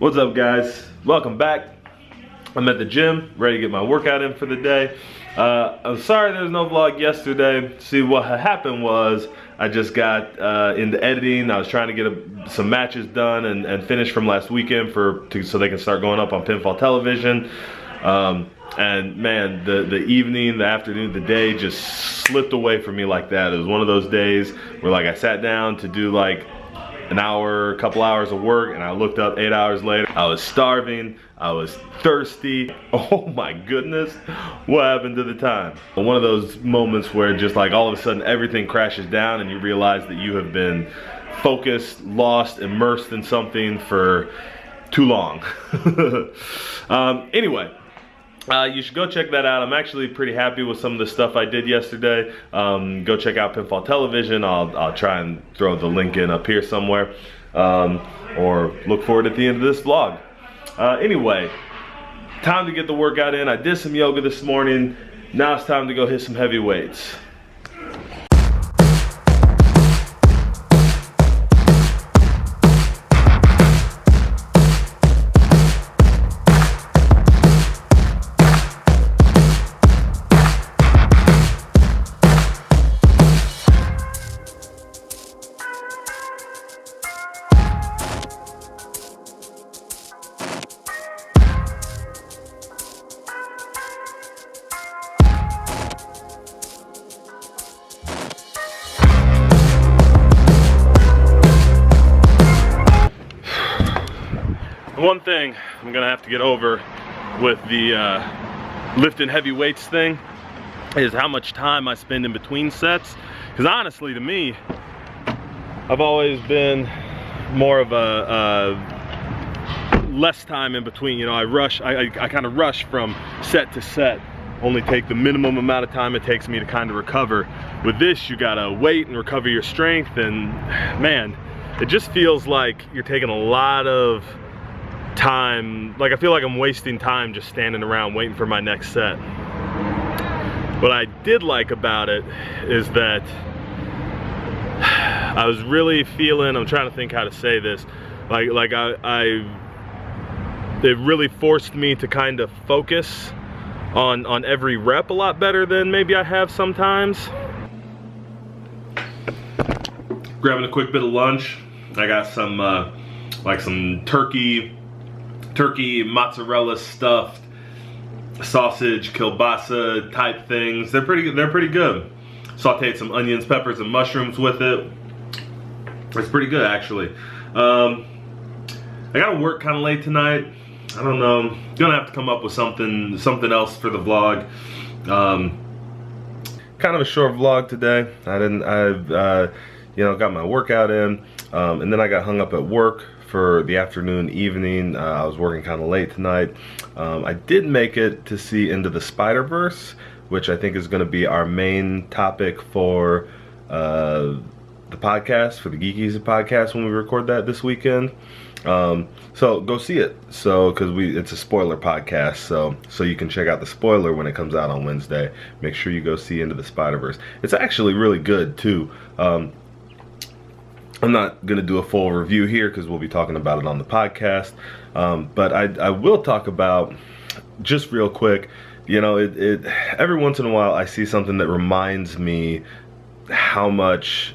What's up, guys? Welcome back. I'm at the gym, ready to get my workout in for the day. I'm sorry there's no vlog yesterday. See, what happened was I just got into editing. I was trying to get some matches done and finished from last weekend so they can start going up on Pinfall Television. And man, the evening, the afternoon, the day just slipped away from me like that. It was one of those days where like I sat down to do like an hour, a couple hours of work, and I looked up 8 hours later. I was starving, I was thirsty. Oh my goodness, what happened to the time? One of those moments where just like all of a sudden everything crashes down and you realize that you have been focused, lost, immersed in something for too long. Anyway. You should go check that out. I'm actually pretty happy with some of the stuff I did yesterday. Go check out Pinfall Television. I'll try and throw the link in up here somewhere. Or look forward at the end of this vlog. Anyway, time to get the workout in. I did some yoga this morning. Now it's time to go hit some heavy weights. One thing I'm gonna have to get over with the lifting heavy weights thing is how much time I spend in between sets. Because honestly, to me, I've always been more of a less time in between. You know, I kind of rush from set to set, only take the minimum amount of time it takes me to kind of recover. With this, you gotta wait and recover your strength, and man, it just feels like you're taking a lot of time. Like I feel like I'm wasting time just standing around waiting for my next set. What I did like about it is that I was really feeling, I'm trying to think how to say this, it really forced me to kind of focus on every rep a lot better than maybe I have sometimes. Grabbing a quick bit of lunch. I got some like some turkey mozzarella stuffed sausage kielbasa type things. They're pretty good. Sauteed some onions, peppers, and mushrooms with it. It's pretty good actually. I gotta work kind of late tonight. I don't know. Gonna have to come up with something else for the vlog. Kind of a short vlog today. I've you know, got my workout in, and then I got hung up at work for the afternoon, evening. I was working kind of late tonight. I did make it to see Into the Spider-Verse, which I think is going to be our main topic for the podcast, for the Geekies podcast when we record that this weekend. So go see it. So because it's a spoiler podcast, so you can check out the spoiler when it comes out on Wednesday. Make sure you go see Into the Spider-Verse. It's actually really good too. I'm not going to do a full review here because we'll be talking about it on the podcast. But I will talk about, just real quick, you know, every once in a while I see something that reminds me how much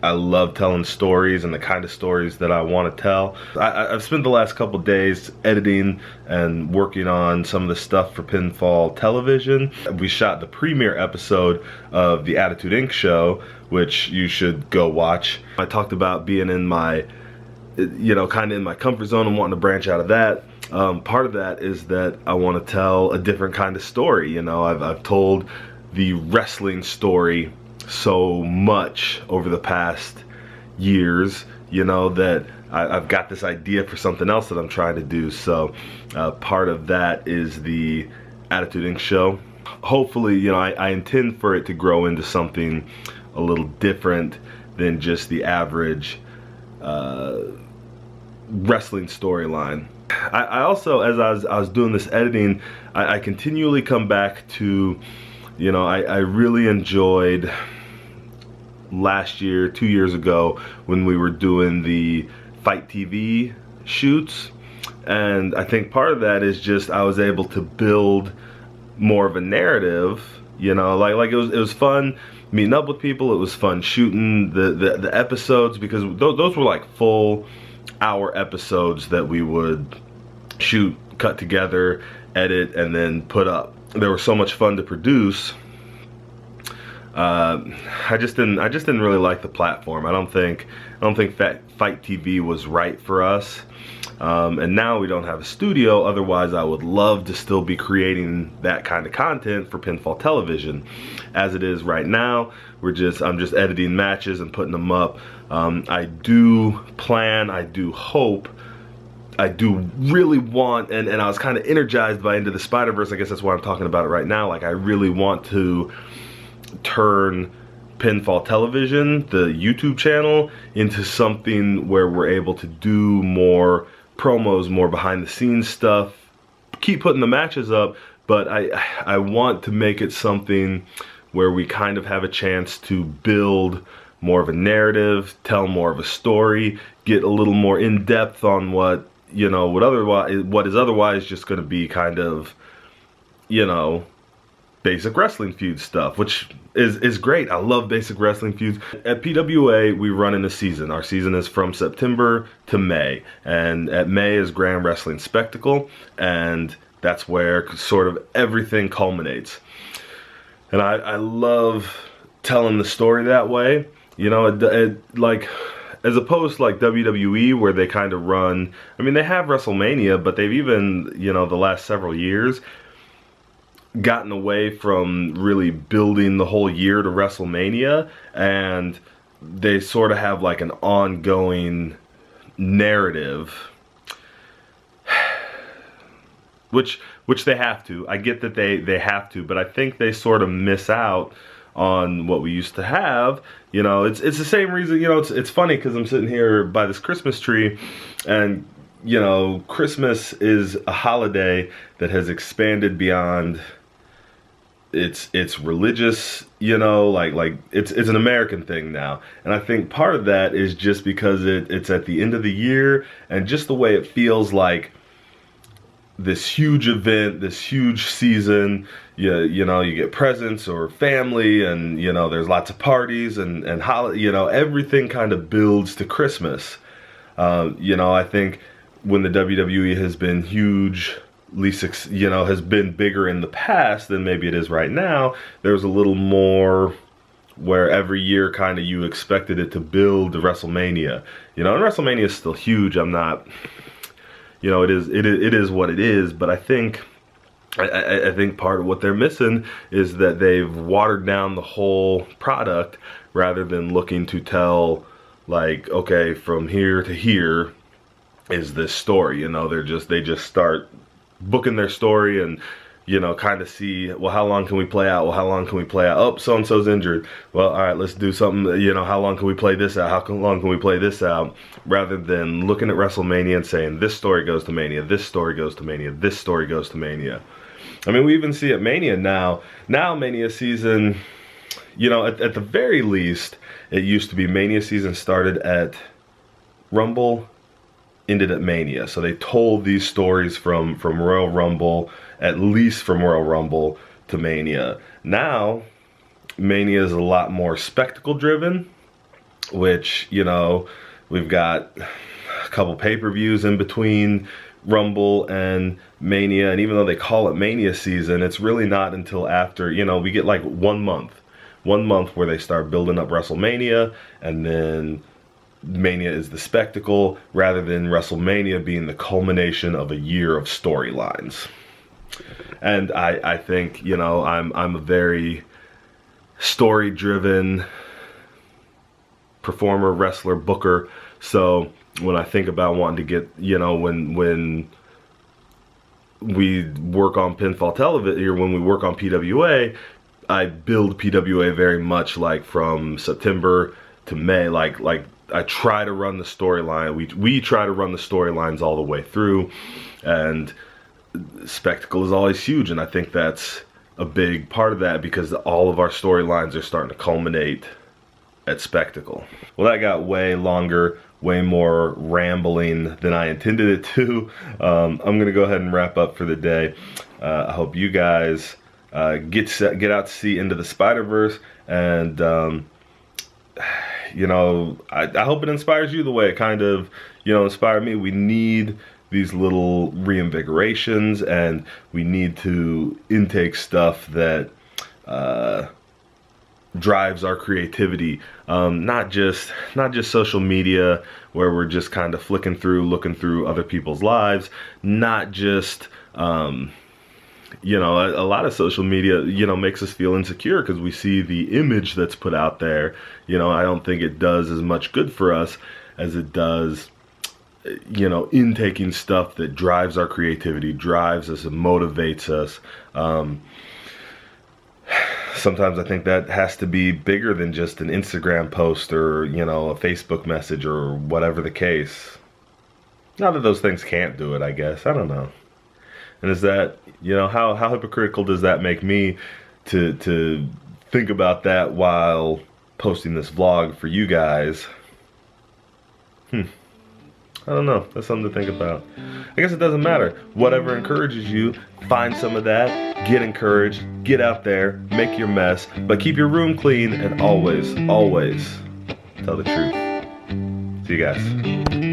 I love telling stories and the kind of stories that I want to tell. I've spent the last couple days editing and working on some of the stuff for Pinfall Television. We shot the premiere episode of the Attitude Inc. show, which you should go watch. I talked about being in my, you know, kind of in my comfort zone and wanting to branch out of that. Part of that is that I want to tell a different kind of story. You know, I've told the wrestling story so much over the past years, you know, that I've got this idea for something else that I'm trying to do. So part of that is the Attitude Inc. show. Hopefully, you know, I intend for it to grow into something a little different than just the average wrestling storyline. I also, as I was doing this editing, I continually come back to, you know, I really enjoyed last year, 2 years ago, when we were doing the Fight TV shoots. And I think part of that is just I was able to build more of a narrative, you know, like it was fun meeting up with people. It was fun shooting the episodes, because those were like full hour episodes that we would shoot, cut together, edit, and then put up. They were so much fun to produce. I just didn't really like the platform. I don't think Fight TV was right for us. And now we don't have a studio. Otherwise, I would love to still be creating that kind of content for Pinfall Television. As it is right now, I'm just editing matches and putting them up. I do plan, I do hope, I do really want, and I was kind of energized by Into the Spider-Verse. I guess that's why I'm talking about it right now. Like, I really want to turn Pinfall Television, the YouTube channel, into something where we're able to do more promos, more behind the scenes stuff, keep putting the matches up, but I want to make it something where we kind of have a chance to build more of a narrative, tell more of a story, get a little more in depth on what, you know, what is otherwise just going to be kind of, you know, basic wrestling feud stuff, which is great. I love basic wrestling feuds. At PWA, we run in a season. Our season is from September to May, and at May is Grand Wrestling Spectacle, and that's where sort of everything culminates. And I love telling the story that way, you know, like, as opposed to like WWE, where they kind of run, I mean, they have WrestleMania, but they've even, you know, the last several years gotten away from really building the whole year to WrestleMania, and they sort of have like an ongoing narrative, which they have to. I get that they have to, but I think they sort of miss out on what we used to have. You know, it's the same reason, you know, it's funny because I'm sitting here by this Christmas tree, and you know, Christmas is a holiday that has expanded beyond it's religious, you know, like it's an American thing now. And I think part of that is just because it's at the end of the year, and just the way it feels like this huge event, this huge season. You know, you get presents or family, and you know, there's lots of parties and holiday, you know, everything kind of builds to Christmas. You know, I think when the WWE has been huge, you know, has been bigger in the past than maybe it is right now, there's a little more where every year kind of you expected it to build to WrestleMania. You know, and WrestleMania is still huge. I'm not, you know, it is what it is, but I think part of what they're missing is that they've watered down the whole product rather than looking to tell, like, okay, from here to here is this story. You know, they just start booking their story, and you know, kind of see, well, how long can we play out? Well, how long can we play out? Oh, so-and-so's injured. Well, all right, let's do something, you know, how long can we play this out? How long can we play this out? Rather than looking at WrestleMania and saying, this story goes to Mania, this story goes to Mania, this story goes to Mania. I mean, we even see at Mania now Mania season, you know, at the very least, it used to be Mania season started at Rumble, ended at Mania. So they told these stories from Royal Rumble, at least from Royal Rumble to Mania. Now, Mania is a lot more spectacle driven, which, you know, we've got a couple pay-per-views in between Rumble and Mania, and even though they call it Mania season, it's really not until after, you know, we get like 1 month where they start building up WrestleMania, and then Mania is the spectacle, rather than WrestleMania being the culmination of a year of storylines. And I think, you know, I'm a very story-driven performer, wrestler, booker. So when I think about wanting to get, you know, when we work on Pinfall Television, or when we work on PWA, I build PWA very much like from September to May, like I try to run the storyline. We try to run the storylines all the way through, and spectacle is always huge, and I think that's a big part of that, because all of our storylines are starting to culminate at spectacle. Well, that got way longer, way more rambling than I intended it to. I'm gonna go ahead and wrap up for the day. I hope you guys get out to see Into the Spider-Verse, and you know, I hope it inspires you the way it kind of, you know, inspired me. We need these little reinvigorations, and we need to intake stuff that drives our creativity. Not just social media where we're just kind of flicking through, looking through other people's lives. Not just you know, a lot of social media, you know, makes us feel insecure because we see the image that's put out there. You know, I don't think it does as much good for us as it does, you know, intaking stuff that drives our creativity, drives us and motivates us. Sometimes I think that has to be bigger than just an Instagram post or, you know, a Facebook message or whatever the case. Not that those things can't do it, I guess. I don't know. And is that, you know, how hypocritical does that make me to think about that while posting this vlog for you guys? I don't know. That's something to think about. I guess it doesn't matter. Whatever encourages you, find some of that, get encouraged, get out there, make your mess, but keep your room clean and always, always tell the truth. See you guys.